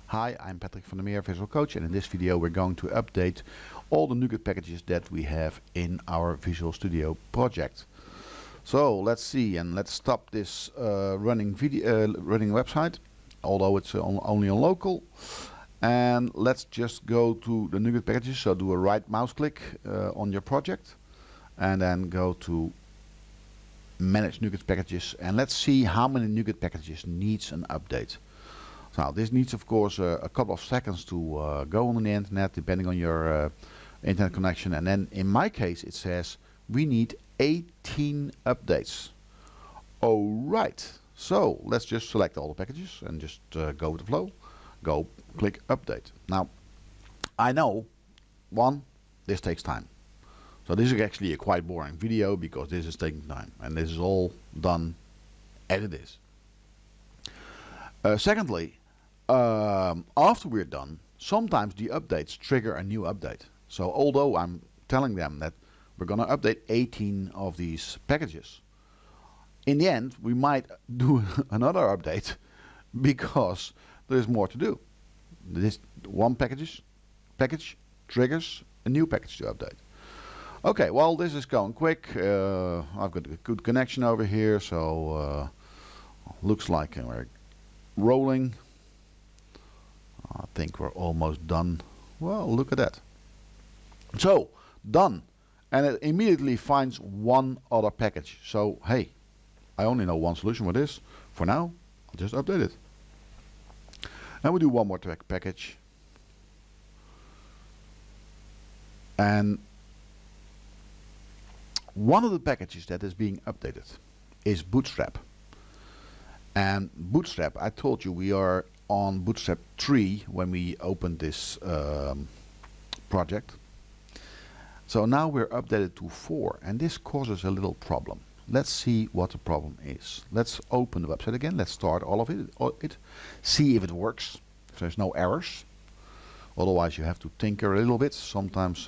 Hi, I'm Patrick van der Meer, Visualcoach, and in this video we're going to update all the NuGet packages that we have in our Visual Studio project. So let's see, and let's stop this running website, although it's only on local. And let's just go to the NuGet packages. So do a right mouse click on your project, and then go to Manage NuGet packages, and let's see how many NuGet packages needs an update. Now this needs of course a couple of seconds to go on the internet, depending on your internet connection, and then in my case it says we need 18 updates. Alright, so let's just select all the packages and just go with the flow. Go click update. Now I know this takes time. So this is actually a quite boring video because this is taking time, and this is all done as it is. Secondly, after we're done, sometimes the updates trigger a new update. So although I'm telling them that we're going to update 18 of these packages, in the end we might do another update because there's more to do. This one package triggers a new package to update. Okay, well, this is going quick. I've got a good connection over here, so looks like we're rolling. I think we're almost done. Well, look at that. So, done. And it immediately finds one other package. So, hey, I only know one solution for this. For now, I'll just update it. And we do one more package. And one of the packages that is being updated is Bootstrap. And Bootstrap, I told you we are on Bootstrap 3 when we opened this project. So now we're updated to 4, and this causes a little problem. Let's see what the problem is. Let's open the website again. Let's start all of it. See if it works, if there's no errors. Otherwise you have to tinker a little bit. Sometimes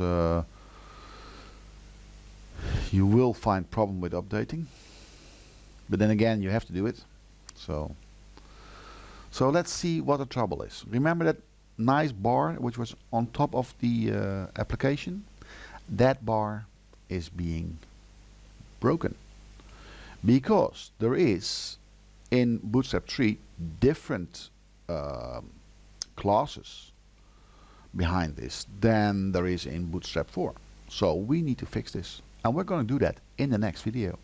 you will find problem with updating. But then again, you have to do it. So let's see what the trouble is. Remember that nice bar which was on top of the application? That bar is being broken because there is in Bootstrap 3 different classes behind this than there is in Bootstrap 4. So we need to fix this, and we're going to do that in the next video.